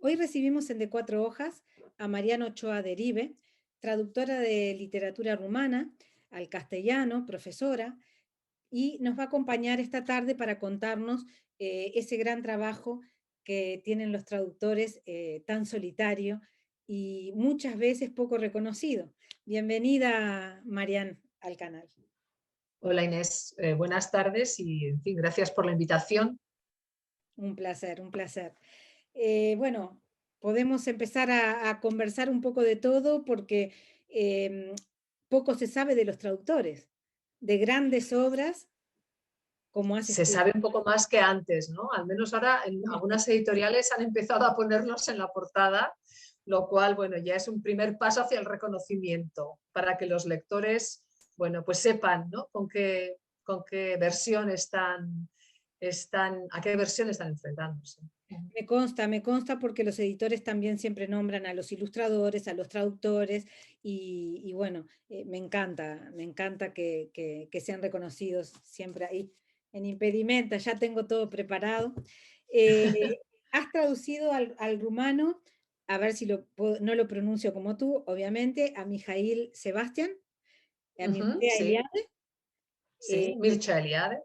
Hoy recibimos en De Cuatro Hojas a Mariana Ochoa Derive, traductora de literatura rumana al castellano, profesora, y nos va a acompañar esta tarde para contarnos ese gran trabajo que tienen los traductores tan solitario y muchas veces poco reconocido. Bienvenida, Marian, al canal. Hola Inés, buenas tardes y en fin, gracias por la invitación. Un placer, un placer. Bueno, podemos empezar a conversar un poco de todo porque poco se sabe de los traductores, de grandes obras como haces Se tú. sabe un poco más que antes, ¿no? Al menos ahora en algunas editoriales han empezado a ponernos en la portada, lo cual, bueno, ya es un primer paso hacia el reconocimiento para que los lectores, bueno, pues sepan, ¿no? Con qué versión a qué versión están enfrentándose. Me consta porque los editores también siempre nombran a los ilustradores, a los traductores y bueno, me encanta que sean reconocidos siempre ahí en Impedimenta, ya tengo todo preparado. Has traducido al rumano, a ver si no lo pronuncio como tú, obviamente, a Mijail Sebastián, a Mircea Sí, Eliade, sí, Mircea Eliade.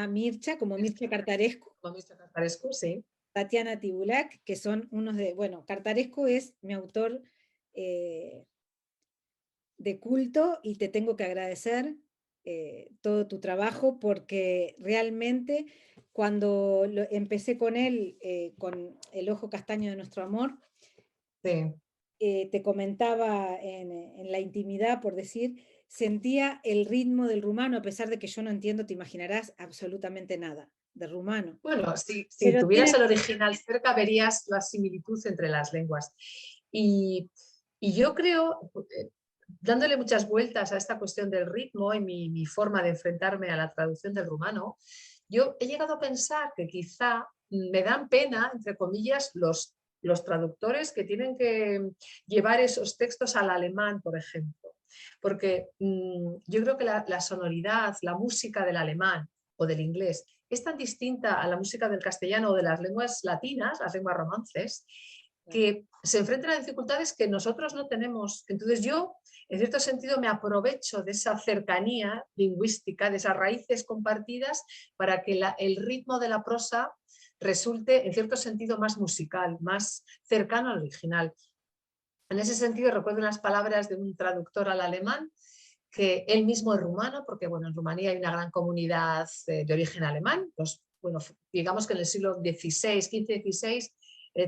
Mircea, como Mircea Cartarescu, Como Mircea Cartarescu, sí. Tatiana Tibulac, que son unos de, bueno, Cartarescu es mi autor de culto y te tengo que agradecer todo tu trabajo porque realmente cuando empecé con él, con El ojo castaño de nuestro amor, Sí. te comentaba en la intimidad, por decir, sentía el ritmo del rumano, a pesar de que yo no entiendo, te imaginarás, absolutamente nada de rumano. Bueno, si Pero tuvieras tiene... el original cerca, verías la similitud entre las lenguas. Y, y yo creo, dándole muchas vueltas a esta cuestión del ritmo y mi forma de enfrentarme a la traducción del rumano, yo he llegado a pensar que quizá me dan pena, entre comillas, los traductores que tienen que llevar esos textos al alemán, por ejemplo. Porque yo creo que la sonoridad, la música del alemán o del inglés es tan distinta a la música del castellano o de las lenguas latinas, las lenguas romances, que se enfrentan a dificultades que nosotros no tenemos. Entonces yo, en cierto sentido, me aprovecho de esa cercanía lingüística, de esas raíces compartidas, para que el ritmo de la prosa resulte, en cierto sentido, más musical, más cercano al original. En ese sentido, recuerdo unas palabras de un traductor al alemán, que él mismo es rumano, porque bueno, en Rumanía hay una gran comunidad de origen alemán. Pues, bueno, digamos que en el siglo XVI, XV-XVI,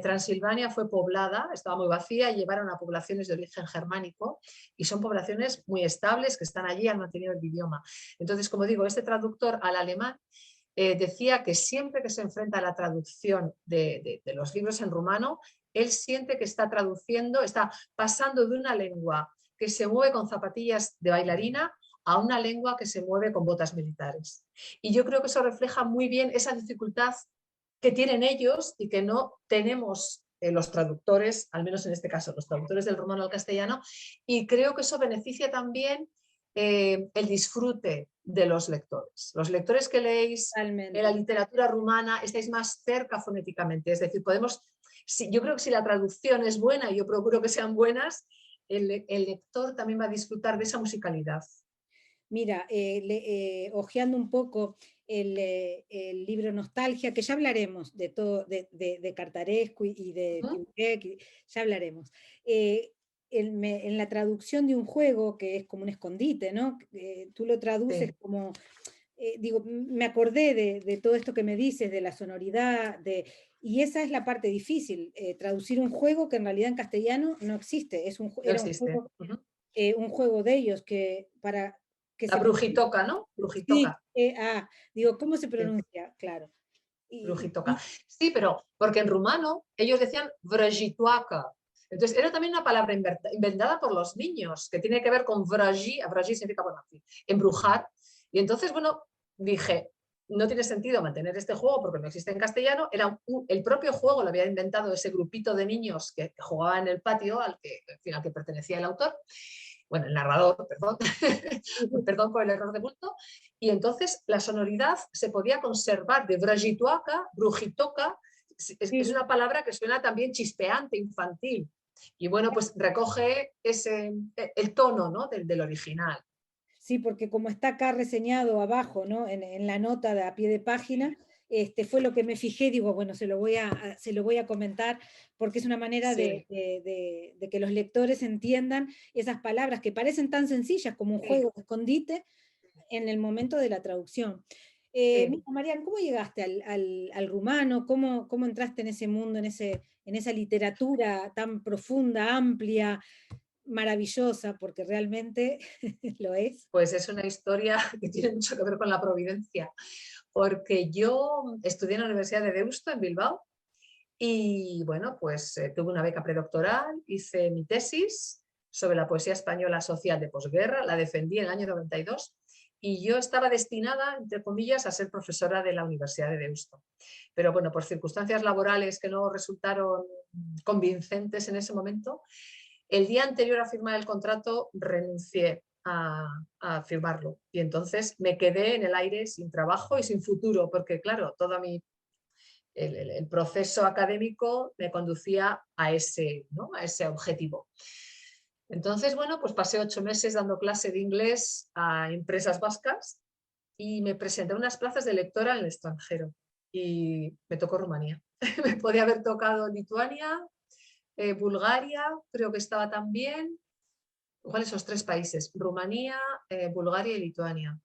Transilvania fue poblada, estaba muy vacía, y llevaron a poblaciones de origen germánico, y son poblaciones muy estables que están allí, han mantenido el idioma. Entonces, como digo, este traductor al alemán decía que siempre que se enfrenta a la traducción de los libros en rumano, él siente que está traduciendo, está pasando de una lengua que se mueve con zapatillas de bailarina a una lengua que se mueve con botas militares. Y yo creo que eso refleja muy bien esa dificultad que tienen ellos y que no tenemos los traductores, al menos en este caso, los traductores del rumano al castellano, y creo que eso beneficia también el disfrute de los lectores. Los lectores que leéis en la literatura rumana estáis más cerca fonéticamente, es decir, yo creo que si la traducción es buena, y yo procuro que sean buenas, el lector también va a disfrutar de esa musicalidad. Mira, hojeando un poco el libro Nostalgia, que ya hablaremos de todo, de Cartarescu y de Tibulac, ya hablaremos. En la traducción de un juego que es como un escondite, ¿no? Tú lo traduces como, digo, me acordé de todo esto que me dices, de la sonoridad, y esa es la parte difícil, traducir un juego que en realidad en castellano no existe, era un juego de ellos que para que la se... Brujitoca, ¿no? Sí, Brujitoca. digo, ¿cómo se pronuncia? Claro. Brujitoca. Sí, pero porque en rumano ellos decían vrajituaca. Entonces era también una palabra inventada por los niños, que tiene que ver con vraji, vraji significa, bueno, embrujar. Y entonces, bueno, dije, no tiene sentido mantener este juego porque no existe en castellano. El propio juego lo había inventado ese grupito de niños que jugaba en el patio al que pertenecía el autor. Bueno, el narrador, perdón, perdón por el error de bulto, y entonces la sonoridad se podía conservar de vrajituaca, brujitoca, es una palabra que suena también chispeante, infantil. Y bueno, pues recoge el tono, ¿no? del original. Sí, porque como está acá reseñado abajo, ¿no? En la nota de a pie de página, fue lo que me fijé, digo, bueno, se lo voy a comentar, porque es una manera Sí, de que los lectores entiendan esas palabras que parecen tan sencillas como un sí, juego de escondite en el momento de la traducción. sí. Mira, Marian, ¿cómo llegaste al rumano? ¿Cómo entraste en ese mundo, en esa literatura tan profunda, amplia, maravillosa, porque realmente lo es? Pues es una historia que tiene mucho que ver con la providencia, porque yo estudié en la Universidad de Deusto, en Bilbao, y bueno, pues tuve una beca predoctoral, hice mi tesis sobre la poesía española social de posguerra, la defendí en el año 92 y yo estaba destinada, entre comillas, a ser profesora de la Universidad de Deusto. Pero bueno, por circunstancias laborales que no resultaron convincentes en ese momento, el día anterior a firmar el contrato renuncié a firmarlo y entonces me quedé en el aire sin trabajo y sin futuro, porque claro, todo el proceso académico me conducía a ese, ¿no? A ese objetivo. Entonces, bueno, pues pasé 8 meses dando clase de inglés a empresas vascas y me presenté a unas plazas de lectora en el extranjero y me tocó Rumanía. Me podía haber tocado Lituania, Bulgaria, creo que estaba también. ¿Cuáles esos 3 países? Rumanía, Bulgaria y Lituania.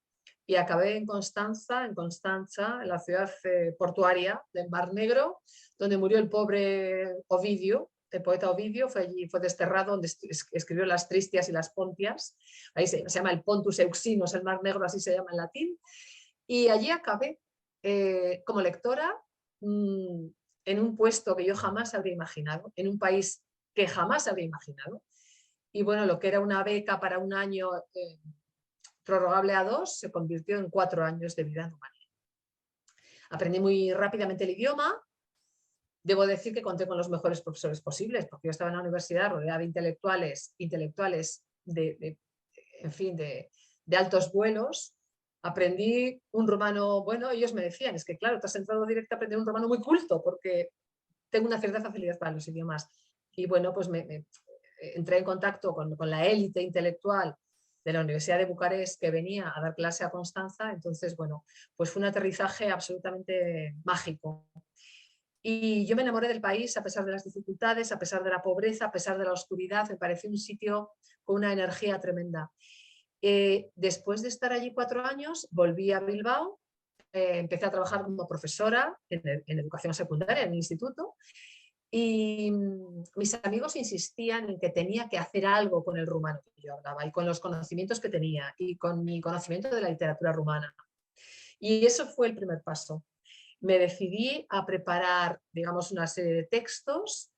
Y acabé en Constanza, en la ciudad portuaria del Mar Negro, donde murió el pobre Ovidio, el poeta Ovidio, fue allí, fue desterrado, donde escribió las Tristias y las Pontias. Ahí se llama el Pontus Euxinos, el Mar Negro, así se llama en latín. Y allí acabé como lectora mmm, en un puesto que yo jamás habría imaginado, en un país que jamás habría imaginado. Y bueno, lo que era una beca para un año prorrogable a 2 se convirtió en 4 años de vida en Rumanía. Aprendí muy rápidamente el idioma. Debo decir que conté con los mejores profesores posibles, porque yo estaba en la universidad rodeada de intelectuales en fin, de altos vuelos. Aprendí un rumano, bueno, ellos me decían, es que claro, te has entrado directo a aprender un rumano muy culto, porque tengo una cierta facilidad para los idiomas. Y bueno, pues me entré en contacto con la élite intelectual de la Universidad de Bucarest que venía a dar clase a Constanza. Entonces, bueno, pues fue un aterrizaje absolutamente mágico. Y yo me enamoré del país a pesar de las dificultades, a pesar de la pobreza, a pesar de la oscuridad. Me pareció un sitio con una energía tremenda. Después de estar allí 4 años, volví a Bilbao, empecé a trabajar como profesora en educación secundaria en el instituto y mis amigos insistían en que tenía que hacer algo con el rumano que yo hablaba y con los conocimientos que tenía y con mi conocimiento de la literatura rumana. Y eso fue el primer paso. Me decidí a preparar, digamos, una serie de textos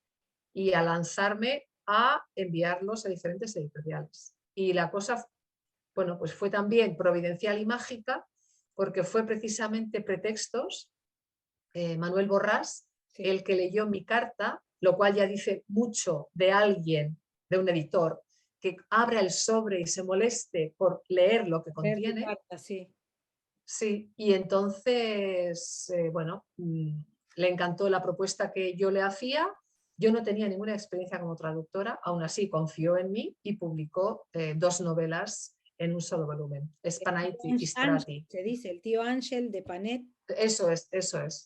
y a lanzarme a enviarlos a diferentes editoriales. Y la cosa, bueno, pues fue también providencial y mágica, porque fue precisamente Pretextos, Manuel Borrás, Sí. el que leyó mi carta, lo cual ya dice mucho de alguien, de un editor, que abra el sobre y se moleste por leer lo que Leer tu contiene. carta, sí. Sí, y entonces, bueno, le encantó la propuesta que yo le hacía. Yo no tenía ninguna experiencia como traductora, aún así confió en mí y publicó 2 novelas en un solo volumen, Spanaiti y Ángel, Strati. se dice, el tío Ángel de Panet. Eso es,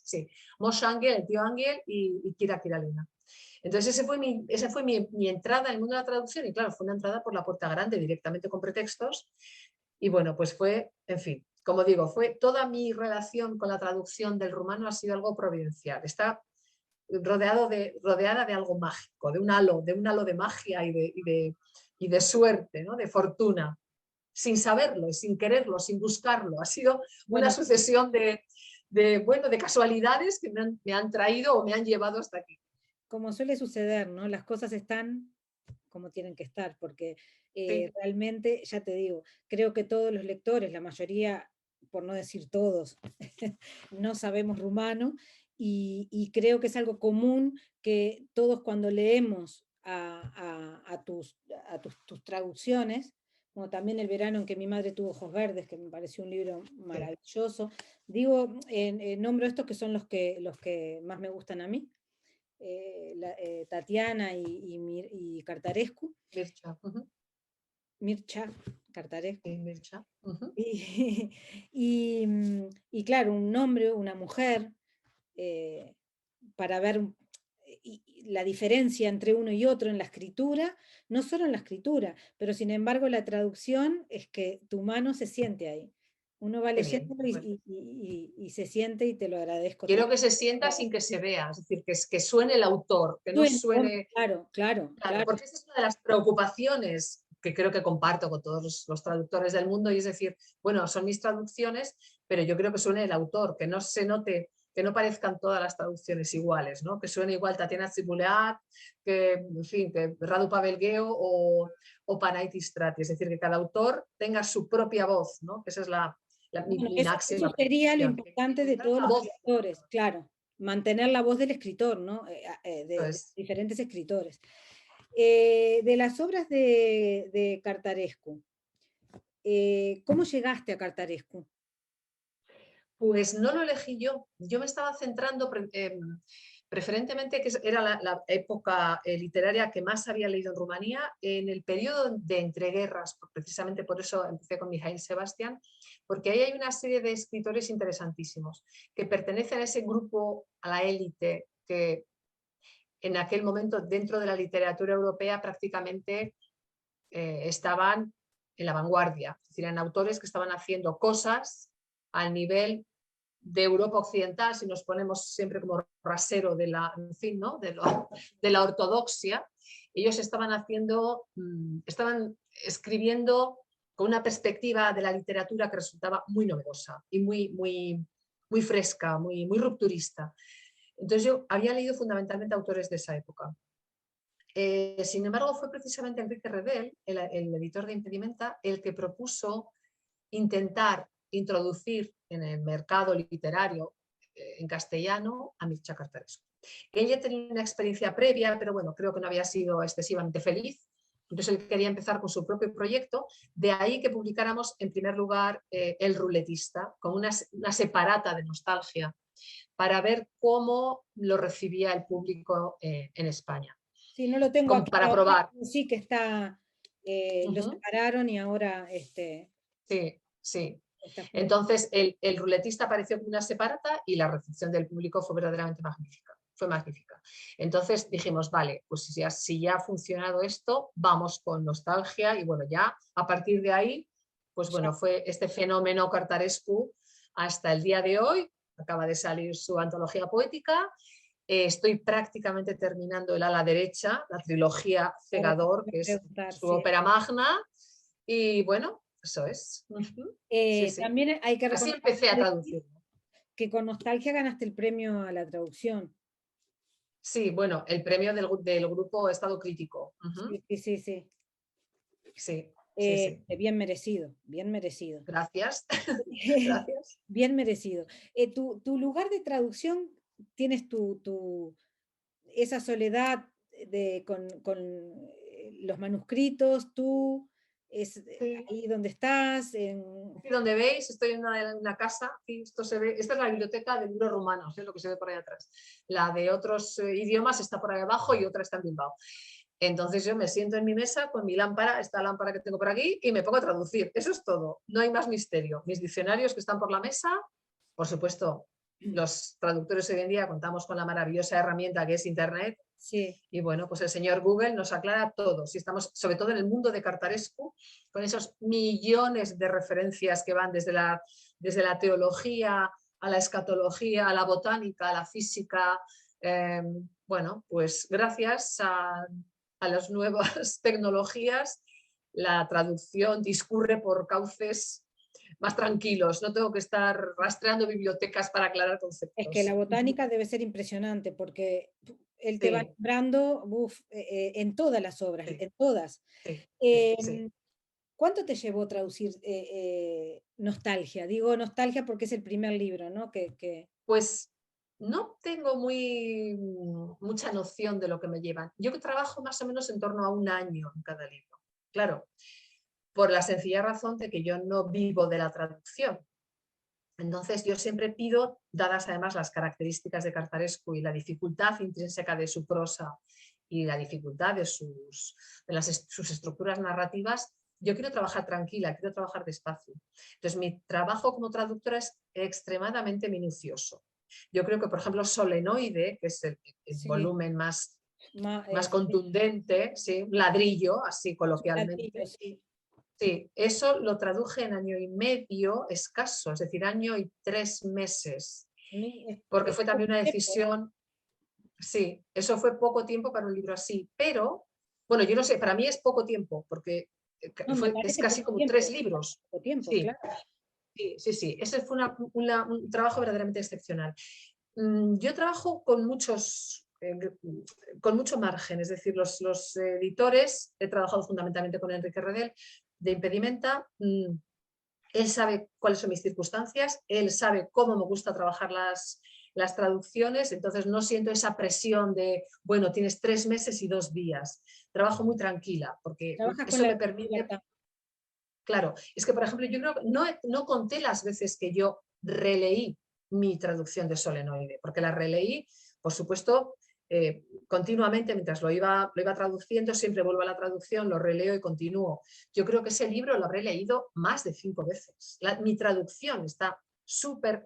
sí. Moshe Ángel, el tío Ángel y Kira Kiralina. Entonces esa fue mi entrada en el mundo de la traducción y claro, fue una entrada por la puerta grande directamente con Pretextos y bueno, pues fue, en fin, como digo, fue toda mi relación con la traducción del rumano ha sido algo providencial. Está rodeada de algo mágico, de un halo de magia y de suerte, ¿no? De fortuna, sin saberlo y sin quererlo, sin buscarlo. Ha sido una Bueno, sucesión bueno, de casualidades que me han traído o me han llevado hasta aquí. como suele suceder, ¿no? Las cosas están como tienen que estar, porque Sí, realmente, ya te digo, creo que todos los lectores, la mayoría, por no decir todos, no sabemos rumano, y creo que es algo común que todos cuando leemos tus traducciones, como también El verano en que mi madre tuvo ojos verdes, que me pareció un libro maravilloso. Digo, nombro estos que son los que más me gustan a mí, Tatiana y Cartarescu. Mircea. Mircea Cartarescu. Sí, Mircea. Y, y claro, un nombre, una mujer, para ver la diferencia entre uno y otro en la escritura, no solo en la escritura, pero sin embargo la traducción es que tu mano se siente ahí. Uno va Qué bien. leyendo y se siente y te lo agradezco Quiero también. que se sienta sin que se vea, es decir, que suene el autor, que no suene... Claro, claro, Claro, claro. porque esa es una de las preocupaciones que creo que comparto con todos los traductores del mundo, y es decir, bueno, son mis traducciones, pero yo creo que suene el autor, que no se note, que no parezcan todas las traducciones iguales, ¿no? Que suene igual Tatiana Tsibuleat, que, en fin, que Radu Pavelgueo o Panaitis Strati, es decir, que cada autor tenga su propia voz, ¿no? Que esa es Bueno, mi eso máxima sería lo preocupación. importante de Encontrar todos la los voz, escritores, claro, mantener la voz del escritor, ¿no? De pues, diferentes escritores. De las obras de Cartarescu, ¿cómo llegaste a Cartarescu? pues no lo elegí yo. Yo me estaba centrando preferentemente, que era la época literaria que más había leído en Rumanía, en el periodo de entreguerras. Precisamente por eso empecé con Mihail Sebastián, porque ahí hay una serie de escritores interesantísimos que pertenecen a ese grupo, a la élite, que en aquel momento dentro de la literatura europea prácticamente estaban en la vanguardia. Es decir, eran autores que estaban haciendo cosas al nivel de Europa occidental, si nos ponemos siempre como rasero de la, en fin, ¿no? de la ortodoxia. Ellos estaban estaban escribiendo con una perspectiva de la literatura que resultaba muy novedosa y muy fresca, muy rupturista. Entonces yo había leído fundamentalmente autores de esa época. Sin embargo, fue precisamente Enrique Redel, el editor de Impedimenta, el que propuso intentar introducir en el mercado literario en castellano a Mircea Cartarescu. Ella tenía una experiencia previa, pero bueno, creo que no había sido excesivamente feliz. Entonces él quería empezar con su propio proyecto, de ahí que publicáramos en primer lugar El ruletista, con una separata de nostalgia, para ver cómo lo recibía el público en España. Sí, no lo tengo Como aquí para ahora, probar. sí que está, lo separaron y ahora Sí, sí. está Entonces el ruletista apareció como una separata y la recepción del público fue verdaderamente magnífica. Fue magnífica. Entonces dijimos, vale, pues si ya ha funcionado esto, vamos con nostalgia, y bueno, ya a partir de ahí, pues bueno, fue este fenómeno Cartarescu hasta el día de hoy. Acaba de salir su antología poética. Estoy prácticamente terminando El ala derecha, la trilogía Cegador, que es su sí. ópera magna. Y bueno, eso es. Sí, sí. También hay que Así reconocer empecé a traducir. que con nostalgia ganaste el premio a la traducción. Sí, bueno, el premio del grupo Estado Crítico. Sí, sí, sí, sí. Sí, sí, sí. Bien merecido, bien merecido. Gracias. Gracias. Bien merecido. Tu lugar de traducción, tienes esa soledad con los manuscritos, tú, es Sí. ahí donde estás. Aquí donde veis, estoy en una casa, aquí esto se ve, esta es la biblioteca de libros rumanos, lo que se ve por ahí atrás. La de otros idiomas está por ahí abajo y otra está en Bilbao. Entonces yo me siento en mi mesa con mi lámpara, esta lámpara que tengo por aquí, y me pongo a traducir. Eso es todo, no hay más misterio. Mis diccionarios que están por la mesa, por supuesto, los traductores hoy en día contamos con la maravillosa herramienta que es Internet. Sí. Y bueno, pues el señor Google nos aclara todo. Si estamos, sobre todo en el mundo de Cartarescu, con esos millones de referencias que van desde la teología a la escatología, a la botánica, a la física. Bueno, pues gracias a las nuevas tecnologías, la traducción discurre por cauces más tranquilos. No tengo que estar rastreando bibliotecas para aclarar Es que la conceptos. botánica debe ser impresionante porque él te va Sí, nombrando en todas las obras, sí, en todas. sí, sí, sí. Em, ¿Cuánto te llevó traducir Nostalgia? Digo Nostalgia porque es el primer libro, ¿no? Pues no tengo mucha noción de lo que me llevan. Yo trabajo más o menos en torno a un año en cada libro. Claro, por la sencilla razón de que yo no vivo de la traducción. Entonces yo siempre pido, dadas además las características de Cartarescu y la dificultad intrínseca de su prosa y la dificultad de sus estructuras narrativas, yo quiero trabajar tranquila, quiero trabajar despacio. Entonces mi trabajo como traductora es extremadamente minucioso. Yo creo que, por ejemplo, Solenoide, que es el volumen más contundente, ¿sí? Un ladrillo, así coloquialmente. Sí, eso lo traduje en 1 año y medio escaso, es decir, 1 año y 3 meses, porque fue también una decisión, sí, eso fue poco tiempo para un libro así, pero, bueno, yo no sé, para mí es poco tiempo, porque es casi como 3 libros. Poco tiempo, sí, claro. sí, ese fue un trabajo verdaderamente excepcional. Yo trabajo con mucho margen, es decir, los editores, he trabajado fundamentalmente con Enrique Redel, de Impedimenta. Él sabe cuáles son mis circunstancias, él sabe cómo me gusta trabajar las traducciones, entonces no siento esa presión de, bueno, tienes 3 meses y 2 días. Trabajo muy tranquila, porque eso me permite... Claro, es que, por ejemplo, yo creo que no conté las veces que yo releí mi traducción de Solenoide, porque la releí, por supuesto, continuamente mientras lo iba traduciendo, siempre vuelvo a la traducción, lo releo y continúo. Yo creo que ese libro lo habré leído más de 5 veces. Mi traducción está súper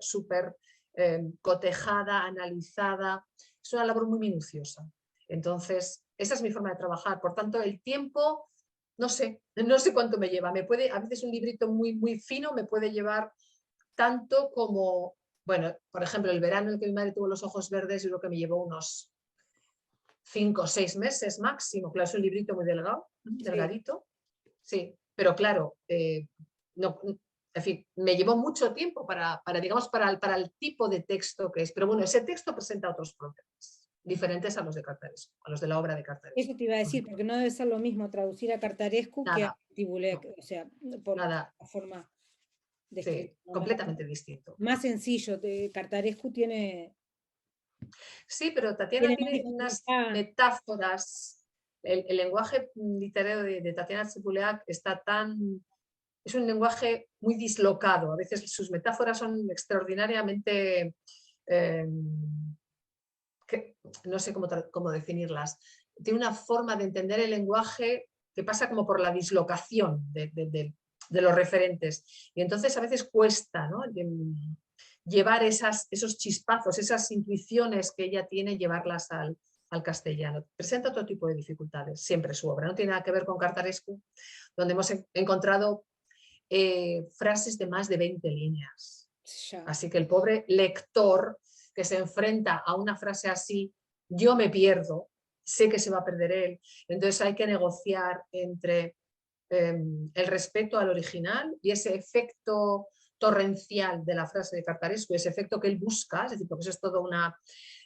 cotejada, analizada, es una labor muy minuciosa. Entonces, esa es mi forma de trabajar. Por tanto, el tiempo, no sé cuánto me lleva. A veces un librito muy fino me puede llevar tanto como, bueno, por ejemplo, el verano en que mi madre tuvo los ojos verdes, yo creo que me llevó unos 5 o 6 meses máximo. Claro, es un librito muy delgado, delgadito. Sí, pero claro, no, en fin, me llevó mucho tiempo digamos, para el tipo de texto que es. Pero bueno, ese texto presenta otros problemas diferentes a los de Cartarescu, a los de la obra de Cartarescu. Eso te iba a decir, porque no debe ser lo mismo traducir a Cartarescu que a Tibulek, no, o sea, por la forma de escribir. Sí, completamente distinto. Más sencillo, Cartarescu tiene... Sí, pero Tatiana tiene unas metáforas. El lenguaje literario de Tatiana Chipuleac es un lenguaje muy dislocado. A veces sus metáforas son extraordinariamente, no sé cómo definirlas. Tiene una forma de entender el lenguaje que pasa como por la dislocación de los referentes. Y entonces a veces cuesta, ¿no?, llevar esos chispazos, esas intuiciones que ella tiene, llevarlas al castellano. Presenta otro tipo de dificultades, siempre su obra. No tiene nada que ver con Cartarescu, donde hemos encontrado frases de más de 20 líneas. Así que el pobre lector que se enfrenta a una frase así, yo me pierdo, sé que se va a perder él. Entonces hay que negociar entre el respeto al original y ese efecto torrencial de la frase de Cartarescu, ese efecto que él busca, es decir, porque eso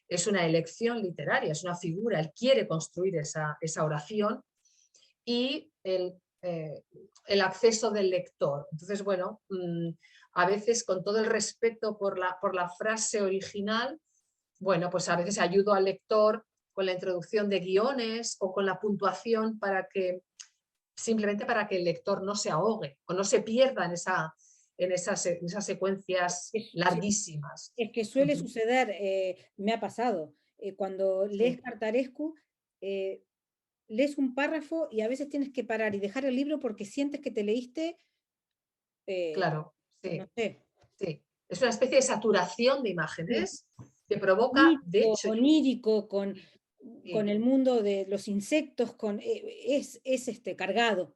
es una elección literaria, es una figura, él quiere construir esa oración, y el acceso del lector. Entonces, bueno, a veces con todo el respeto por la frase original, bueno, pues a veces ayudo al lector con la introducción de guiones o con la puntuación simplemente para que el lector no se ahogue o no se pierda en esas secuencias larguísimas. Es que suele suceder, me ha pasado, cuando lees Cartarescu, lees un párrafo y a veces tienes que parar y dejar el libro porque sientes que te leíste, claro, sí, no sé. sí. Es una especie de saturación de imágenes que provoca, de hecho... Onírico, con el mundo de los insectos, es cargado.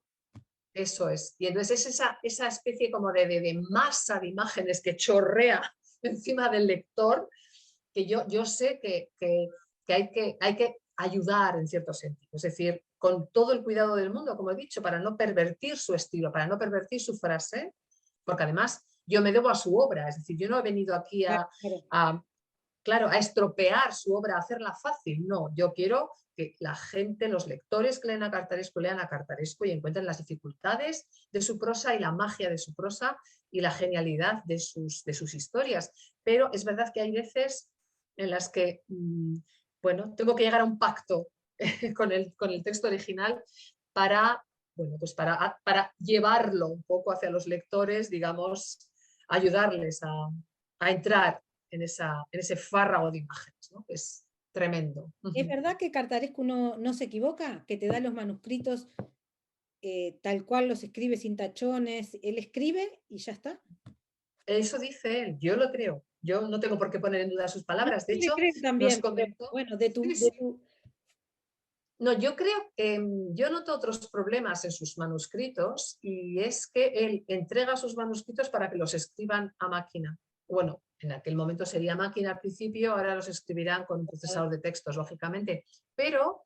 Eso es. Y entonces es esa especie como de masa de imágenes que chorrea encima del lector, que yo sé que hay que ayudar en cierto sentido. Es decir, con todo el cuidado del mundo, como he dicho, para no pervertir su estilo, para no pervertir su frase, porque además yo me debo a su obra. Es decir, yo no he venido aquí a estropear su obra, a hacerla fácil. No, yo quiero que la gente, los lectores que lean a Cartarescu y encuentren las dificultades de su prosa y la magia de su prosa y la genialidad de sus historias. Pero es verdad que hay veces en las que, bueno, tengo que llegar a un pacto con el texto original para bueno, pues para llevarlo un poco hacia los lectores, digamos, ayudarles a entrar en ese fárrago de imágenes, ¿no? Que es tremendo. ¿Es verdad que Cartarescu no se equivoca? ¿Que te da los manuscritos tal cual los escribe sin tachones? Él escribe y ya está. Eso dice él, yo lo creo. Yo no tengo por qué poner en duda sus No, palabras. De yo le hecho, creo nos también, pero comentó. bueno, Sí, sí. No, yo creo que yo noto otros problemas en sus manuscritos y es que él entrega sus manuscritos para que los escriban a máquina. Bueno, en aquel momento sería máquina al principio, ahora los escribirán con un procesador de textos, lógicamente. Pero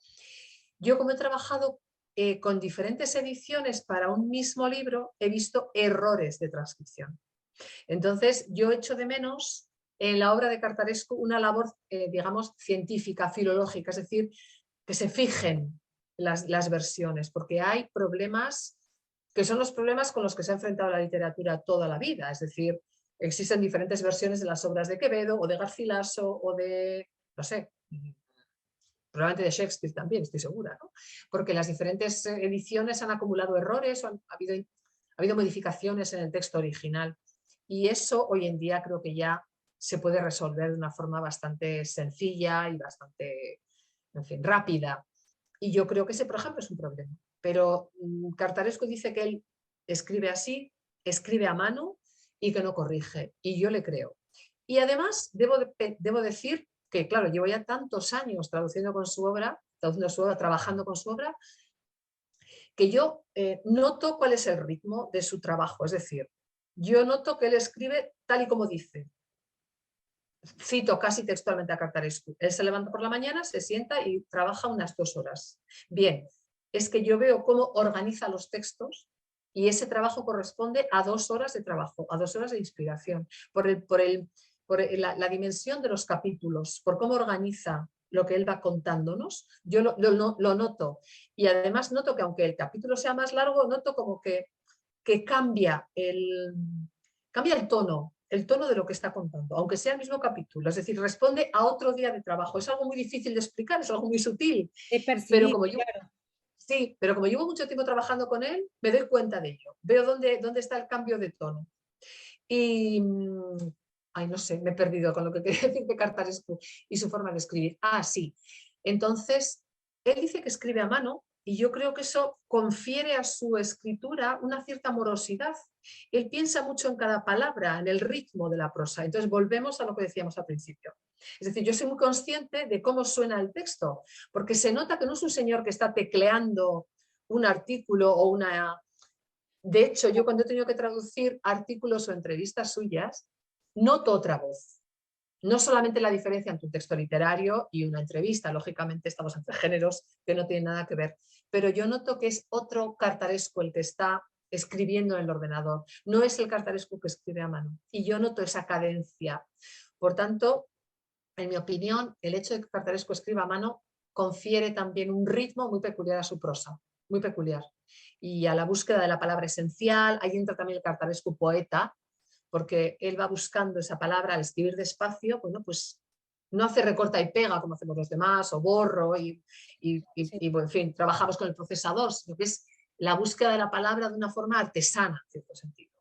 yo, como he trabajado con diferentes ediciones para un mismo libro, he visto errores de transcripción. Entonces, yo echo de menos en la obra de Cartarescu una labor, digamos, científica, filológica, es decir, que se fijen las versiones, porque hay problemas que son los problemas con los que se ha enfrentado la literatura toda la vida, es decir, existen diferentes versiones de las obras de Quevedo o de Garcilaso o de, no sé, probablemente de Shakespeare también, estoy segura, ¿no? Porque las diferentes ediciones han acumulado errores o ha habido modificaciones en el texto original. Y eso hoy en día creo que ya se puede resolver de una forma bastante sencilla y bastante, en fin, rápida. Y yo creo que ese, por ejemplo, es un problema. Pero Cartarescu dice que él escribe así, escribe a mano y que no corrige. Y yo le creo. Y además debo decir que, claro, llevo ya tantos años traduciendo su obra, trabajando con su obra, que yo noto cuál es el ritmo de su trabajo. Es decir, yo noto que él escribe tal y como dice. Cito casi textualmente a Cartarescu. Él se levanta por la mañana, se sienta y trabaja unas 2 horas. Bien, es que yo veo cómo organiza los textos y ese trabajo corresponde a 2 horas de trabajo, a 2 horas de inspiración, la dimensión de los capítulos, por cómo organiza lo que él va contándonos, yo lo noto. Y además noto que aunque el capítulo sea más largo, noto como que cambia el tono de lo que está contando, aunque sea el mismo capítulo, es decir, responde a otro día de trabajo. Es algo muy difícil de explicar, es algo muy sutil, es pero percibir, como yo, claro. sí, pero como llevo mucho tiempo trabajando con él, me doy cuenta de ello, veo dónde está el cambio de tono. Y, ay, no sé, me he perdido con lo que quería decir de Cartarescu y su forma de escribir. Ah, sí. Entonces, él dice que escribe a mano y yo creo que eso confiere a su escritura una cierta morosidad. Él piensa mucho en cada palabra, en el ritmo de la prosa. Entonces, volvemos a lo que decíamos al principio. Es decir, yo soy muy consciente de cómo suena el texto, porque se nota que no es un señor que está tecleando un artículo o una... De hecho, yo cuando he tenido que traducir artículos o entrevistas suyas, noto otra voz. No solamente la diferencia entre un texto literario y una entrevista, lógicamente estamos entre géneros que no tienen nada que ver, pero yo noto que es otro Cartarescu el que está escribiendo en el ordenador, no es el Cartarescu que escribe a mano, y yo noto esa cadencia. Por tanto, en mi opinión, el hecho de que Cartarescu escriba a mano confiere también un ritmo muy peculiar a su prosa, muy peculiar. Y a la búsqueda de la palabra esencial, ahí entra también el Cartarescu poeta, porque él va buscando esa palabra al escribir despacio, bueno, pues no hace recorta y pega como hacemos los demás, o borro, y en fin, trabajamos con el procesador, sino que es la búsqueda de la palabra de una forma artesana, en cierto sentido.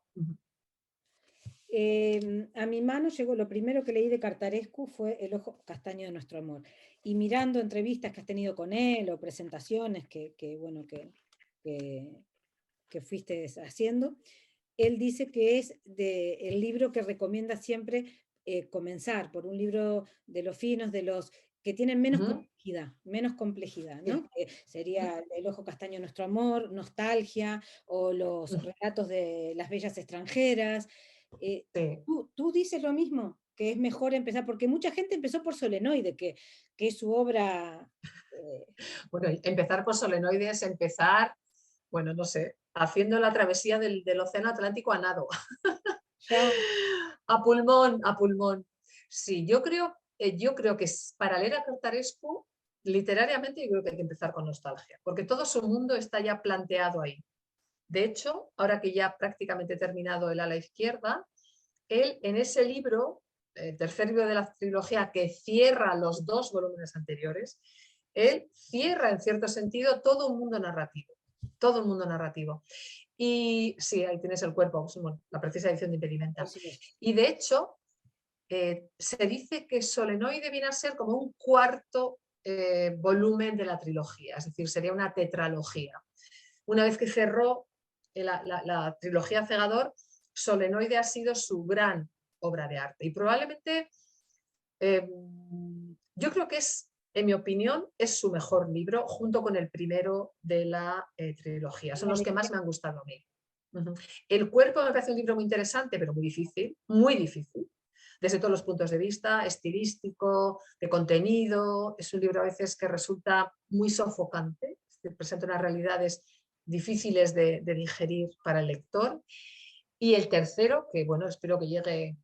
A mi mano llegó, lo primero que leí de Cartarescu fue El ojo castaño de nuestro amor. Y mirando entrevistas que has tenido con él o presentaciones bueno, que fuiste haciendo, él dice que es el libro que recomienda siempre comenzar por un libro de los finos, de los que tienen menos complejidad, ¿no? Sí. Que sería El ojo castaño de nuestro amor, Nostalgia, o los relatos de las bellas extranjeras. Sí. ¿Tú dices lo mismo? Que es mejor empezar, porque mucha gente empezó por Solenoide, que es su obra. Bueno, empezar por Solenoide es empezar, bueno, no sé, haciendo la travesía del Océano Atlántico a nado. Ya. A pulmón, a pulmón. Sí, yo creo que para leer a Cartarescu, literariamente, yo creo que hay que empezar con Nostalgia, porque todo su mundo está ya planteado ahí. De hecho, ahora que ya prácticamente he terminado el ala izquierda, él en ese libro, el tercer libro de la trilogía que cierra los 2 volúmenes anteriores, él cierra en cierto sentido todo un mundo narrativo. todo el mundo narrativo. Y sí, ahí tienes el cuerpo, bueno, la precisa edición de Impedimenta. Y de hecho, se dice que Solenoide viene a ser como un cuarto volumen de la trilogía, es decir, sería una tetralogía. Una vez que cerró la trilogía Cegador, Solenoide ha sido su gran obra de arte. Y probablemente, yo creo que es, en mi opinión, es su mejor libro, junto con el primero de la trilogía. Son los que más me han gustado a mí. El cuerpo me parece un libro muy interesante, pero muy difícil, desde todos los puntos de vista, estilístico, de contenido. Es un libro a veces que resulta muy sofocante, presenta unas realidades difíciles de digerir para el lector. Y el tercero, que bueno, espero que llegue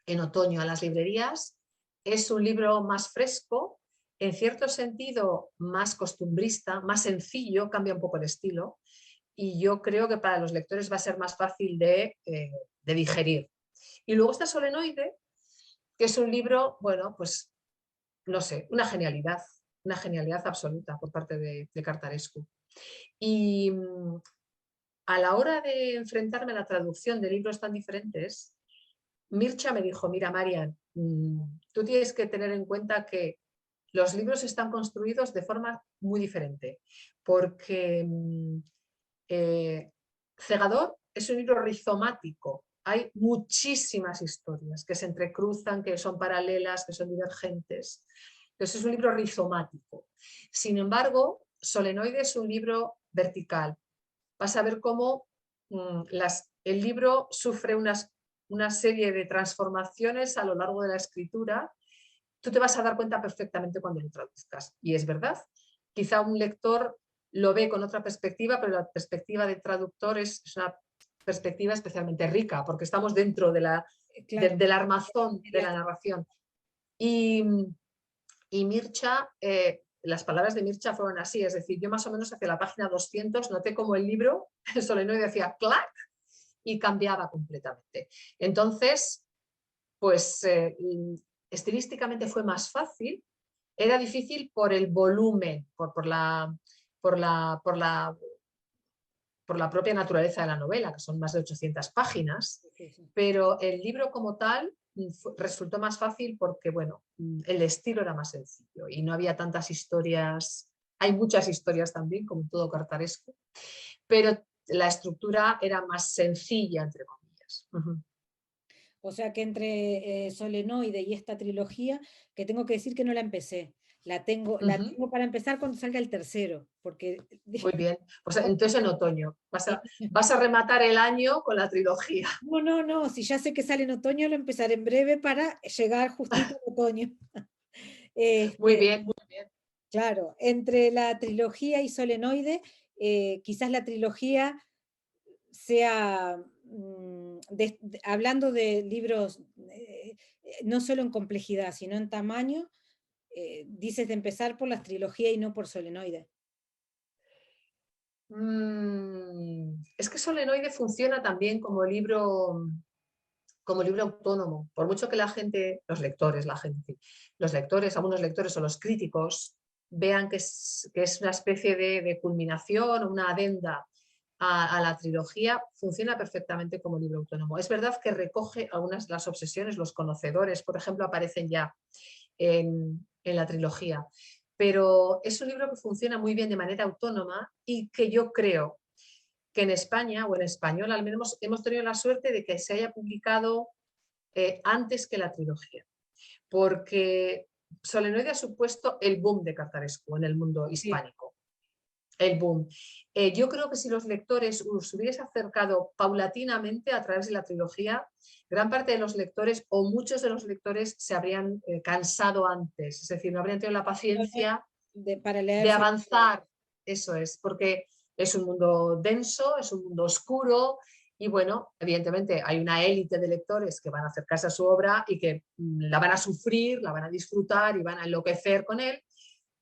en otoño a las librerías, es un libro más fresco, en cierto sentido más costumbrista, más sencillo, cambia un poco el estilo, y yo creo que para los lectores va a ser más fácil de digerir. Y luego está Solenoide, que es un libro, bueno, pues no sé, una genialidad absoluta por parte de Cartarescu. Y a la hora de enfrentarme a la traducción de libros tan diferentes, Mircea me dijo, mira, Marian, tú tienes que tener en cuenta que los libros están construidos de forma muy diferente, porque Cegador es un libro rizomático. Hay muchísimas historias que se entrecruzan, que son paralelas, que son divergentes. Entonces es un libro rizomático. Sin embargo, Solenoide es un libro vertical. Vas a ver cómo el libro sufre una serie de transformaciones a lo largo de la escritura. Tú te vas a dar cuenta perfectamente cuando lo traduzcas. Y es verdad, quizá un lector lo ve con otra perspectiva, pero la perspectiva de traductor es una perspectiva especialmente rica, porque estamos dentro del armazón de la narración. Y Mircea, las palabras de Mircea fueron así, es decir, yo más o menos hacia la página 200 noté como el libro, el Solenoide decía clac, y cambiaba completamente. Entonces, pues estilísticamente fue más fácil. Era difícil por el volumen, por la propia naturaleza de la novela, que son más de 800 páginas, pero el libro como tal resultó más fácil porque, bueno, el estilo era más sencillo y no había tantas historias. Hay muchas historias también, como todo Cartarescu, pero la estructura era más sencilla, entre comillas. O sea que entre Solenoide y esta trilogía, que tengo que decir que no la empecé. La tengo para empezar cuando salga el tercero. Porque... Muy bien. Pues entonces en otoño. Vas a rematar el año con la trilogía. No. Si ya sé que sale en otoño, lo empezaré en breve para llegar justito en otoño. Muy bien, muy bien. Claro, entre la trilogía y Solenoide, quizás la trilogía sea, hablando de libros, no solo en complejidad, sino en tamaño, dices de empezar por las trilogías y no por Solenoide. Es que Solenoide funciona también como libro autónomo. Por mucho que la gente, los lectores, algunos lectores o los críticos vean que es una especie de culminación o una adenda a la trilogía, funciona perfectamente como libro autónomo. Es verdad que recoge algunas de las obsesiones, los conocedores, por ejemplo, aparecen ya en la trilogía, pero es un libro que funciona muy bien de manera autónoma y que yo creo que en España, o en español al menos, hemos tenido la suerte de que se haya publicado antes que la trilogía, porque Solenoide ha supuesto el boom de Cartarescu en el mundo hispánico. El boom. Yo creo que si los lectores os hubiese acercado paulatinamente a través de la trilogía, gran parte de los lectores o muchos de los lectores se habrían cansado antes, es decir, no habrían tenido la paciencia de avanzar. Eso es, porque es un mundo denso, es un mundo oscuro y bueno, evidentemente hay una élite de lectores que van a acercarse a su obra y que la van a sufrir, la van a disfrutar y van a enloquecer con él,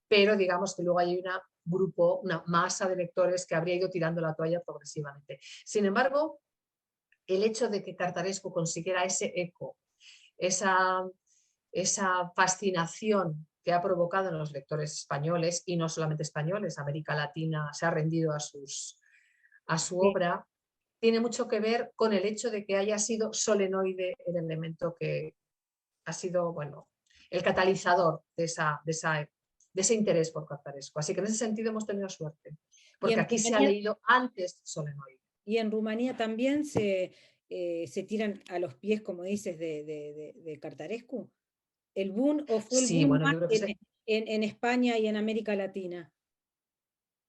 pero digamos que luego hay una masa de lectores que habría ido tirando la toalla progresivamente. Sin embargo, el hecho de que Cartarescu consiguiera ese eco, esa fascinación que ha provocado en los lectores españoles, y no solamente españoles, América Latina se ha rendido a su Sí. obra, tiene mucho que ver con el hecho de que haya sido Solenoide el elemento que ha sido, bueno, el catalizador de ese interés por Cartarescu. Así que en ese sentido hemos tenido suerte, Y porque en aquí se ha leído antes Solenoide. Y en Rumanía también se tiran a los pies, como dices, de Cartarescu. ¿El boom o fue el Sí, boom bueno, más yo creo que en España y en América Latina?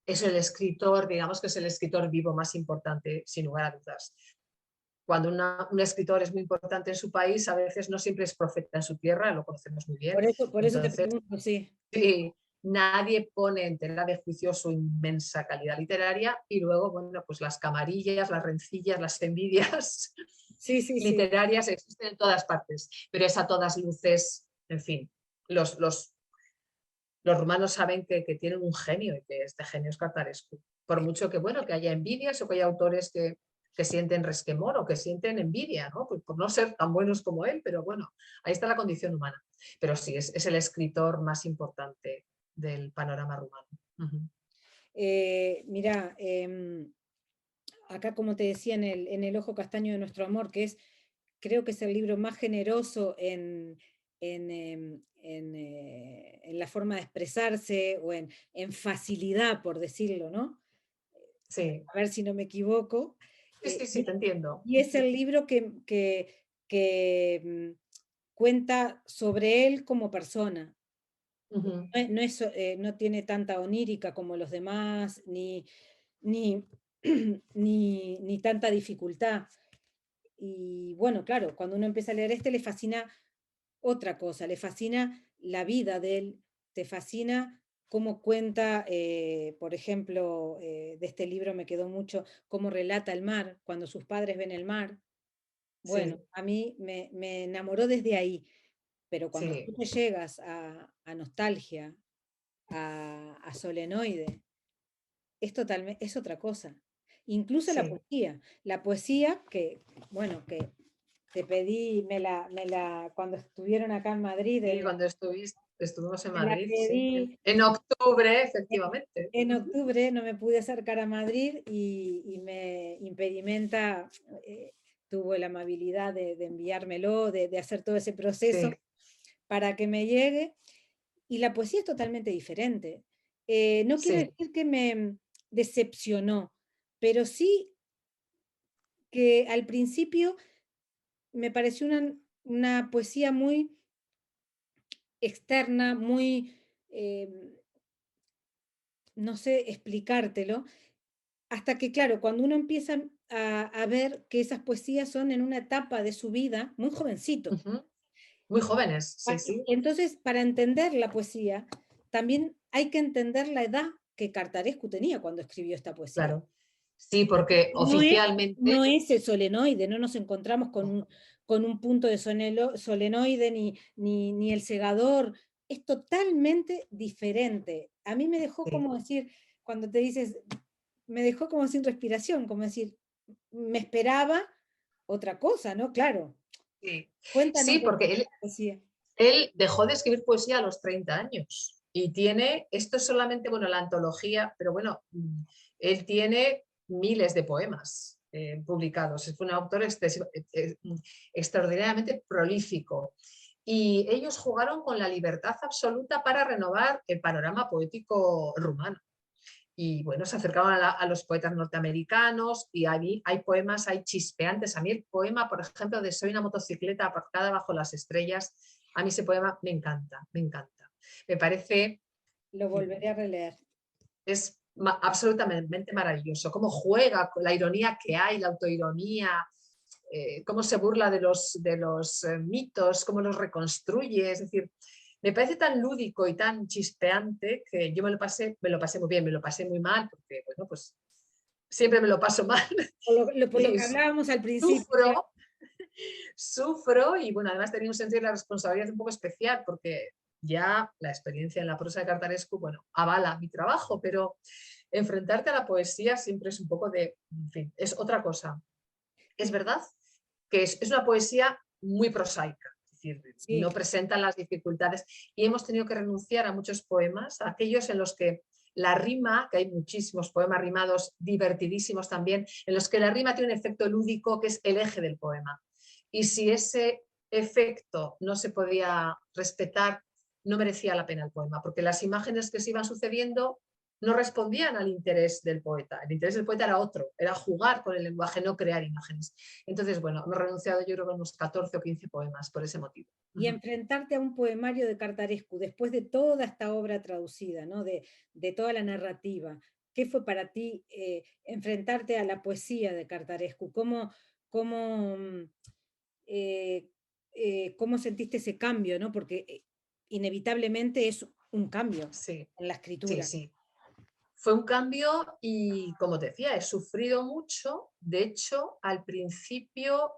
es el escritor, digamos que es el escritor vivo más importante, sin lugar a dudas. Cuando un escritor es muy importante en su país, a veces no siempre es profeta en su tierra, lo conocemos muy bien. Por eso te Entonces, pregunto, sí. sí, nadie pone en tela de juicio su inmensa calidad literaria, y luego, bueno, pues las camarillas, las rencillas, las envidias Sí, sí, sí. literarias existen en todas partes, pero es a todas luces, en fin, los rumanos saben que tienen un genio, y que este genio es Cartarescu. Por mucho que, bueno, que haya envidias, o que haya autores que sienten resquemor o que sienten envidia, ¿no? Pues por no ser tan buenos como él, pero bueno, ahí está la condición humana. Pero sí, es el escritor más importante del panorama rumano. Mira, acá como te decía en el Ojo Castaño de Nuestro Amor, creo que es el libro más generoso en la forma de expresarse o en facilidad, por decirlo, ¿no? Sí, A ver si no me equivoco. sí, sí, sí, Y te entiendo. y es el libro que cuenta sobre él como persona. Ujú. No tiene tanta onírica como los demás, ni, ni tanta dificultad. Y bueno, claro, cuando uno empieza a leer le fascina otra cosa, le fascina la vida de él, te fascina cómo cuenta, por ejemplo, de este libro me quedó mucho cómo relata el mar, cuando sus padres ven el mar. Bueno, Sí, a mí me enamoró desde ahí, pero cuando tú sí, te llegas a Nostalgia, a Solenoide, es otra cosa. Incluso sí. la poesía que, bueno, que te pedí, cuando estuvieron acá en Madrid, Sí, cuando estuvimos en me la Madrid, sí. pedí En octubre, efectivamente. en octubre, no me pude acercar a Madrid y me impedimenta, tuvo la amabilidad de enviármelo, de hacer todo ese proceso Sí. para que me llegue. Y la poesía es totalmente diferente. No quiero Sí. decir que me decepcionó, pero sí que al principio me pareció una poesía muy externa, muy, no sé explicártelo, hasta que, claro, cuando uno empieza a ver que esas poesías son en una etapa de su vida, muy jovencito. Ujú. Muy jóvenes, sí, sí, Entonces, para entender la poesía, también hay que entender la edad que Cartarescu tenía cuando escribió esta poesía. claro. Sí, porque No es, oficialmente, no es el solenoide, no nos encontramos con un punto de solenoide ni el segador, es totalmente diferente. A mí me dejó sí, como decir, cuando te dices, me dejó como sin respiración, como decir, me esperaba otra cosa, ¿no? Claro, sí. cuéntanos Sí, de porque la poesía. él dejó de escribir poesía a los 30 años y tiene, esto es solamente, bueno, la antología, pero bueno, él tiene miles de poemas publicados. Fue un autor extraordinariamente prolífico. Y ellos jugaron con la libertad absoluta para renovar el panorama poético rumano. Y bueno, se acercaban a los poetas norteamericanos, y ahí hay poemas, hay chispeantes. A mí el poema, por ejemplo, de Soy una motocicleta aparcada bajo las estrellas, a mí ese poema me encanta, me encanta. Me parece, Lo volveré a releer. es absolutamente maravilloso, cómo juega con la ironía que hay, la autoironía, cómo se burla de los mitos, cómo los reconstruye. Es decir, me parece tan lúdico y tan chispeante que yo me lo pasé muy bien, me lo pasé muy mal, porque bueno, pues siempre me lo paso mal Por lo y que hablábamos al principio, claro. sufro, sufro, y bueno, además tenía un sentido de la responsabilidad un poco especial, porque ya la experiencia en la prosa de Cartarescu, bueno, avala mi trabajo, pero enfrentarte a la poesía siempre es un poco en fin, es otra cosa. Es verdad que es una poesía muy prosaica. decir, Sí, no presentan las dificultades y hemos tenido que renunciar a muchos poemas, a aquellos en los que la rima, que hay muchísimos poemas rimados divertidísimos también, en los que la rima tiene un efecto lúdico que es el eje del poema. Y si ese efecto no se podía respetar, no merecía la pena el poema, porque las imágenes que se iban sucediendo no respondían al interés del poeta. El interés del poeta era otro, era jugar con el lenguaje, no crear imágenes. Entonces, bueno, hemos renunciado yo creo que a unos 14 o 15 poemas por ese motivo. y enfrentarte a un poemario de Cartarescu, después de toda esta obra traducida, ¿no? De toda la narrativa, ¿qué fue para ti enfrentarte a la poesía de Cartarescu? Cómo, eh, cómo sentiste ese cambio, ¿no? Porque inevitablemente es un cambio Sí, en la sí, escritura. sí. Fue un cambio y, como te decía, he sufrido mucho. De hecho, al principio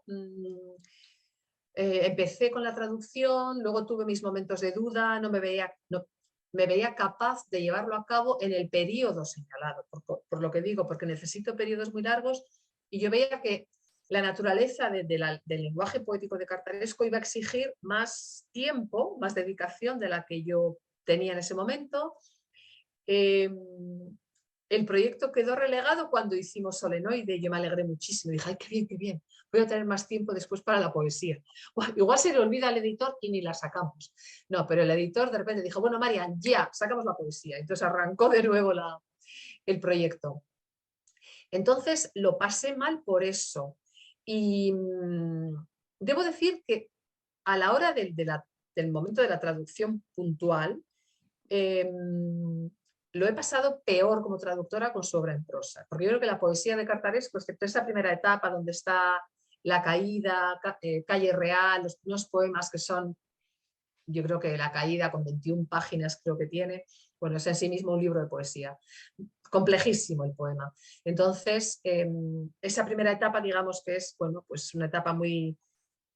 empecé con la traducción, luego tuve mis momentos de duda, no me veía capaz de llevarlo a cabo en el periodo señalado, por lo que digo, porque necesito periodos muy largos y yo veía que la naturaleza del lenguaje poético de Cartaresco iba a exigir más tiempo, más dedicación de la que yo tenía en ese momento. Eh, el proyecto quedó relegado cuando hicimos Solenoide. Yo me alegré muchísimo. Dije, ay, qué bien, qué bien. Voy a tener más tiempo después para la poesía. Bueno, igual se le olvida al editor y ni la sacamos. No, pero el editor de repente dijo, bueno, María, ya, sacamos la poesía. Entonces arrancó de nuevo el proyecto. Entonces lo pasé mal por eso. Y debo decir que a la hora del momento de la traducción puntual, eh, lo he pasado peor como traductora con su obra en prosa, porque yo creo que la poesía de Cartaresco, excepto esa primera etapa donde está La Caída, Calle Real, unos poemas que son, yo creo que La Caída con 21 páginas creo que tiene, bueno, es en sí mismo un libro de poesía, complejísimo el poema. Entonces, esa primera etapa, digamos que es, bueno, pues una etapa muy,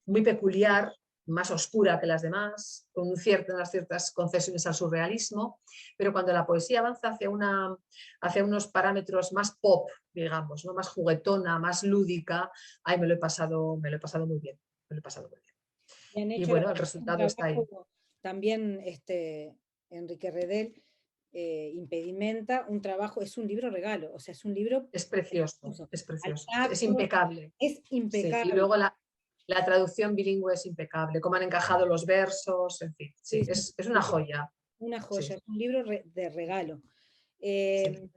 muy peculiar, más oscura que las demás, con unas ciertas concesiones al surrealismo, pero cuando la poesía avanza hacia unos parámetros más pop, digamos, ¿no? Más juguetona, más lúdica, ahí me lo he pasado muy bien, me lo he pasado muy bien. Y han Y hecho bueno, el un resultado está ahí. trabajo también, Enrique Redel, Impedimenta, un trabajo, es un libro regalo, o sea, es un libro precioso, Es al precioso, es tacto, impecable. es Sí. Y impecable. luego la traducción bilingüe es impecable, cómo han encajado los versos, en fin, Sí, sí, sí, es sí, una joya. una Sí, joya, es un libro de regalo. sí. Eh,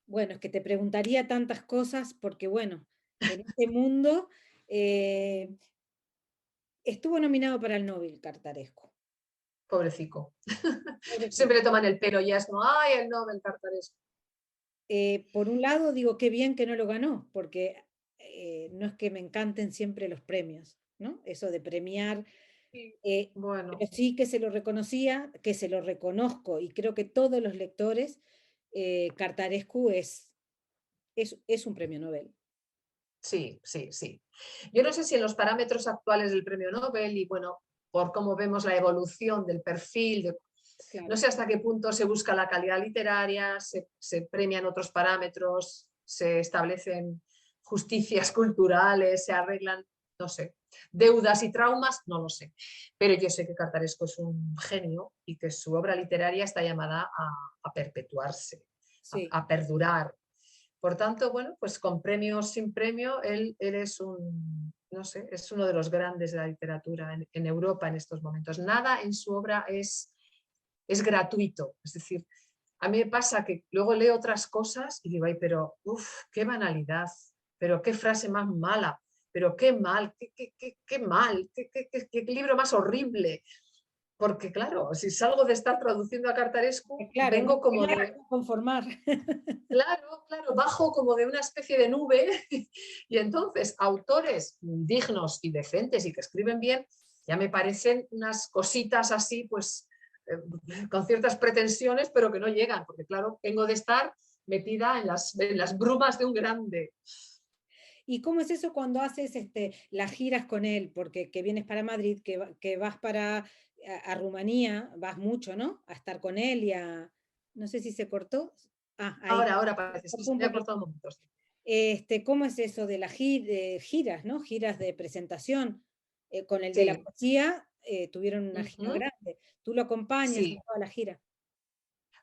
bueno, es que te preguntaría tantas cosas porque, bueno, en este mundo eh, estuvo nominado para el Nobel Cartaresco. Pobrecico. Pobrecito. Siempre le toman el pelo, ya es como, ay, el Nobel Cartaresco. Por un lado, digo, qué bien que no lo ganó, porque no es que me encanten siempre los premios, ¿no? Eso de premiar, Sí. eh, Bueno, pero sí que se lo reconocía, que se lo reconozco, y creo que todos los lectores, Cartarescu es un premio Nobel. sí, sí, sí. Yo no sé si en los parámetros actuales del premio Nobel y bueno, por cómo vemos la evolución del perfil, no Claro. sé hasta qué punto se busca la calidad literaria, se premian otros parámetros, se establecen justicias culturales, se arreglan, no sé, deudas y traumas, no lo sé. Pero yo sé que Cartaresco es un genio y que su obra literaria está llamada a perpetuarse, Sí. a perdurar. Por tanto, bueno, pues con premio o sin premio, él es no sé, es uno de los grandes de la literatura en Europa en estos momentos. Nada en su obra es gratuito. Es decir, a mí me pasa que luego leo otras cosas y digo, ay, pero uff, qué banalidad, pero qué frase más mala, pero qué mal, qué mal, qué libro más horrible. Porque claro, si salgo de estar traduciendo a Cartarescu, Claro, no vengo te como vas de, a conformar. claro, claro, bajo como de una especie de nube y entonces autores dignos y decentes y que escriben bien, ya me parecen unas cositas así, pues con ciertas pretensiones, pero que no llegan, porque claro, vengo de estar metida en las brumas de un grande. ¿Y cómo es eso cuando haces las giras con él? Porque que vienes para Madrid, que vas a Rumanía, vas mucho, ¿no? A estar con él y a... No sé si se cortó. Ah, ahí. Ahora parece, sí, Cortó se un me ha poquito. cortado un momento. Sí. ¿Cómo es eso de las giras, ¿no? Giras de presentación. con el de la Sí. poesía tuvieron una gira Ujú. grande. ¿Tú lo acompañas en Sí. toda la gira?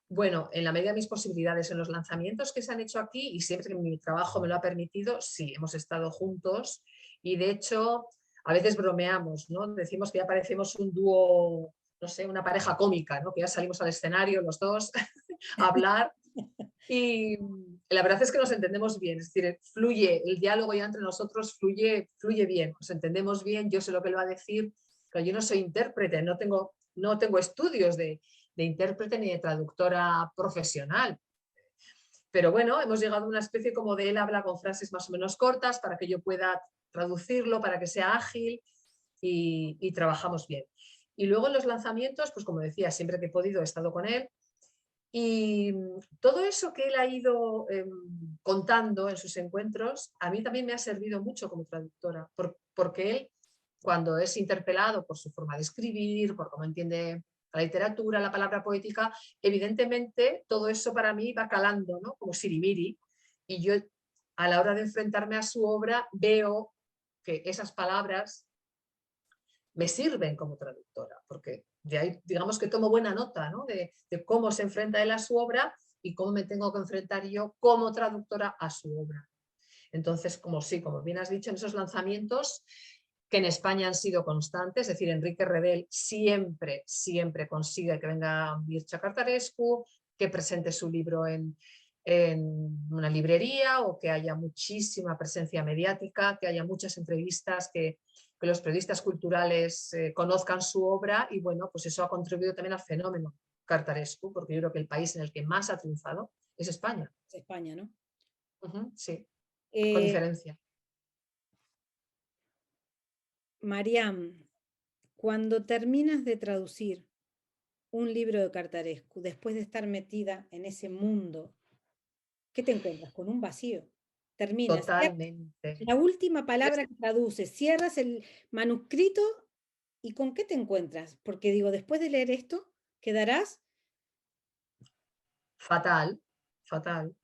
Bueno, en la medida de mis posibilidades, en los lanzamientos que se han hecho aquí, y siempre que mi trabajo me lo ha permitido, sí, hemos estado juntos y de hecho a veces bromeamos, ¿no? Decimos que ya parecemos un dúo, no sé, una pareja cómica, ¿no? Que ya salimos al escenario los dos a hablar y la verdad es que nos entendemos bien, es decir, fluye, el diálogo ya entre nosotros fluye bien, nos entendemos bien, yo sé lo que él va a decir, pero yo no soy intérprete, no tengo estudios de intérprete ni de traductora profesional. Pero bueno, hemos llegado a una especie como de él habla con frases más o menos cortas para que yo pueda traducirlo, para que sea ágil y trabajamos bien. Y luego en los lanzamientos, pues como decía, siempre que he podido he estado con él y todo eso que él ha ido contando en sus encuentros, a mí también me ha servido mucho como traductora, porque él, cuando es interpelado por su forma de escribir, por cómo entiende la literatura, la palabra poética, evidentemente todo eso para mí va calando, ¿no? Como sirimiri, y yo a la hora de enfrentarme a su obra veo que esas palabras me sirven como traductora, porque de ahí digamos que tomo buena nota, ¿no? de cómo se enfrenta él a su obra y cómo me tengo que enfrentar yo como traductora a su obra. Entonces, como sí, como bien has dicho, en esos lanzamientos que en España han sido constantes, es decir, Enrique Redel siempre, siempre consigue que venga Mircea Cartarescu, que presente su libro en una librería o que haya muchísima presencia mediática, que haya muchas entrevistas, que los periodistas culturales conozcan su obra y bueno, pues eso ha contribuido también al fenómeno Cartarescu, porque yo creo que el país en el que más ha triunfado es España. España, ¿no? Sí, con Eh, diferencia. Mariam, cuando terminas de traducir un libro de Cartarescu, después de estar metida en ese mundo, ¿qué te encuentras? Con un vacío. Terminas. Totalmente. La última palabra Es que traduces, cierras el manuscrito y ¿con qué te encuentras? Porque digo, después de leer esto, quedarás fatal, fatal.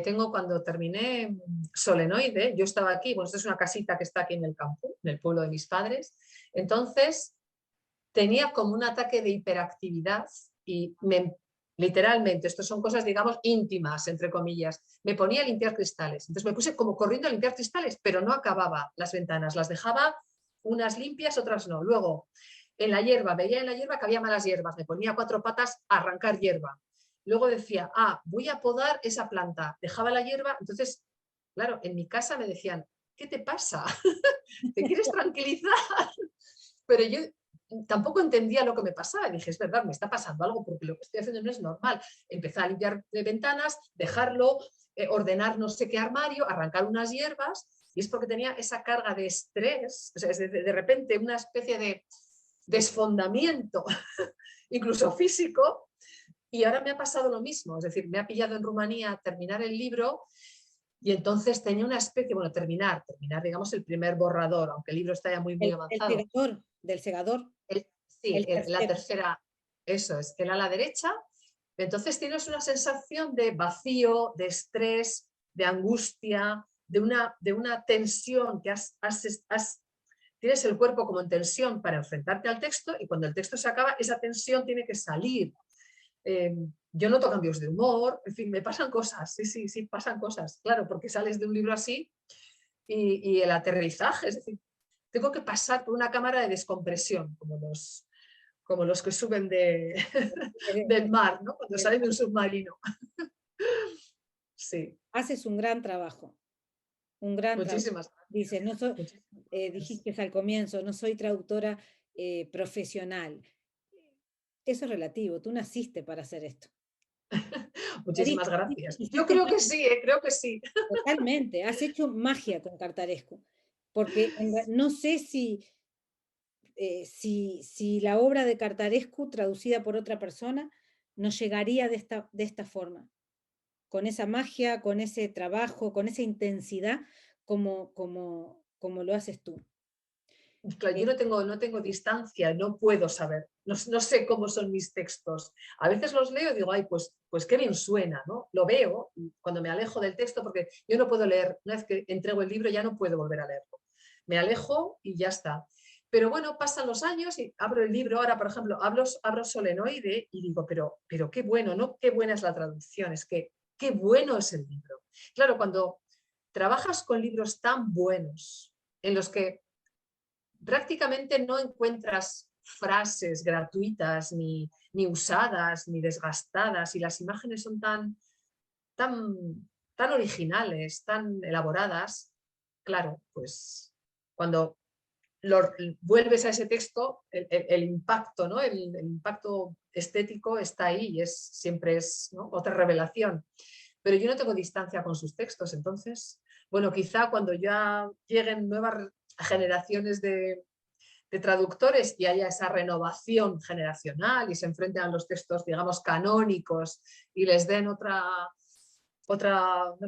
Tengo cuando terminé Solenoide, yo estaba aquí, bueno, esta es una casita que está aquí en el campo, en el pueblo de mis padres, entonces tenía como un ataque de hiperactividad y literalmente, esto son cosas, digamos, íntimas, entre comillas, me ponía a limpiar cristales. Entonces me puse como corriendo a limpiar cristales, pero no acababa las ventanas, las dejaba unas limpias, otras no. Luego, en la hierba, veía en la hierba que había malas hierbas, me ponía a cuatro patas a arrancar hierba. Luego decía, voy a podar esa planta, dejaba la hierba, entonces, claro, en mi casa me decían, ¿qué te pasa? ¿Te quieres tranquilizar? Pero yo tampoco entendía lo que me pasaba. Dije, es verdad, me está pasando algo porque lo que estoy haciendo no es normal. Empecé a limpiar ventanas, dejarlo, ordenar no sé qué armario, arrancar unas hierbas, y es porque tenía esa carga de estrés, o sea, de repente una especie de desfondamiento, incluso físico, y ahora me ha pasado lo mismo, es decir, me ha pillado en Rumanía terminar el libro y entonces tenía una especie, bueno, terminar, digamos, el primer borrador, aunque el libro está ya muy, muy el avanzado. segador, del segador, Sí, el la tercero. tercera, eso es, el a la derecha. Entonces tienes una sensación de vacío, de estrés, de angustia, de una tensión que tienes el cuerpo como en tensión para enfrentarte al texto y cuando el texto se acaba, esa tensión tiene que salir. Eh, yo noto cambios de humor, en fin, me pasan cosas, sí, sí, sí, pasan cosas, claro, porque sales de un libro así y el aterrizaje, es decir, tengo que pasar por una cámara de descompresión, como los que suben del mar, ¿no? Cuando salen de un submarino. Sí, Haces un gran trabajo, un gran trabajo. muchísimas Dices, gracias. Muchísimas gracias. dijiste al comienzo, no soy traductora profesional. Eso es relativo, tú naciste para hacer esto. Muchísimas gracias. Yo Hiciste creo que sí, creo que sí. totalmente, has hecho magia con Cartarescu, porque no sé si la obra de Cartarescu traducida por otra persona nos llegaría de esta forma, con esa magia, con ese trabajo, con esa intensidad como lo haces tú. Claro, yo Eh, no tengo distancia, no puedo saber, no sé cómo son mis textos. A veces los leo y digo, ay, pues qué bien suena, ¿no? Lo veo cuando me alejo del texto porque yo no puedo leer, una vez que entrego el libro ya no puedo volver a leerlo. me alejo y ya está. Pero bueno, pasan los años y abro el libro, ahora por ejemplo, abro Solenoide y digo, pero qué bueno, ¿no? Qué buena es la traducción, es que qué bueno es el libro. Claro, cuando trabajas con libros tan buenos, en los que prácticamente no encuentras frases gratuitas, ni usadas, ni desgastadas, y las imágenes son tan, tan originales, tan elaboradas, claro, pues cuando vuelves a ese texto, el impacto, ¿no? El impacto estético está ahí y siempre es, ¿no?, otra revelación. Pero yo no tengo distancia con sus textos, entonces, bueno, quizá cuando ya lleguen nuevas generaciones de traductores y haya esa renovación generacional y se enfrenten a los textos, digamos, canónicos y les den no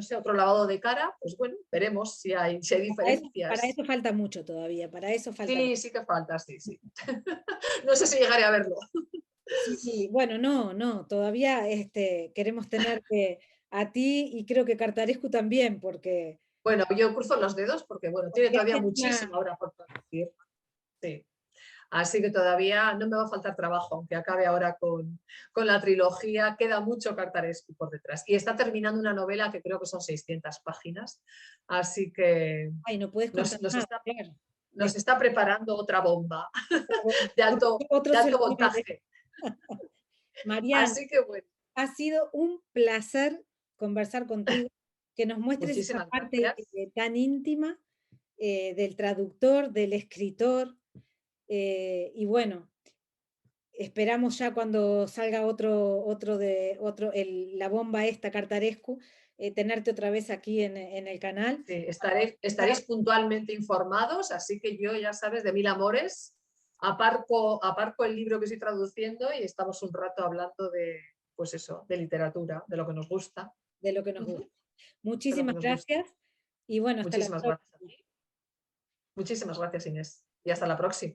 sé, otro lavado de cara, pues bueno, veremos si hay Para diferencias. eso falta mucho todavía, para eso falta mucho. Sí, sí que falta, sí, sí. No sé si llegaré a verlo. Sí, bueno, no, todavía queremos tenerte a ti y creo que Cartarescu también, porque Bueno, yo cruzo los dedos porque, bueno, tiene todavía haces muchísima hora por traducir. Sí. Así que todavía no me va a faltar trabajo, aunque acabe ahora con la trilogía, queda mucho Cartarescu por detrás. Y está terminando una novela que creo que son 600 páginas, así que Ay, no puedes nos, contar nos más, está, claro. nos está preparando otra bomba de Otro de se alto lo muere. voltaje. Marian, Así que bueno, ha sido un placer conversar contigo, que nos muestres esa muchísimas parte gracias. tan íntima del traductor, del escritor, y bueno, esperamos ya cuando salga la bomba esta, Cartarescu, tenerte otra vez aquí en el canal. Sí, estaréis puntualmente informados, así que yo, ya sabes, de mil amores, aparco el libro que estoy traduciendo y estamos un rato hablando de, pues eso, de literatura, de lo que nos gusta. De lo que nos gusta. De lo que Muchísimas nos gusta. gracias y bueno, hasta la Muchísimas gracias a próxima. ti. Muchísimas gracias, Inés. Y hasta la próxima.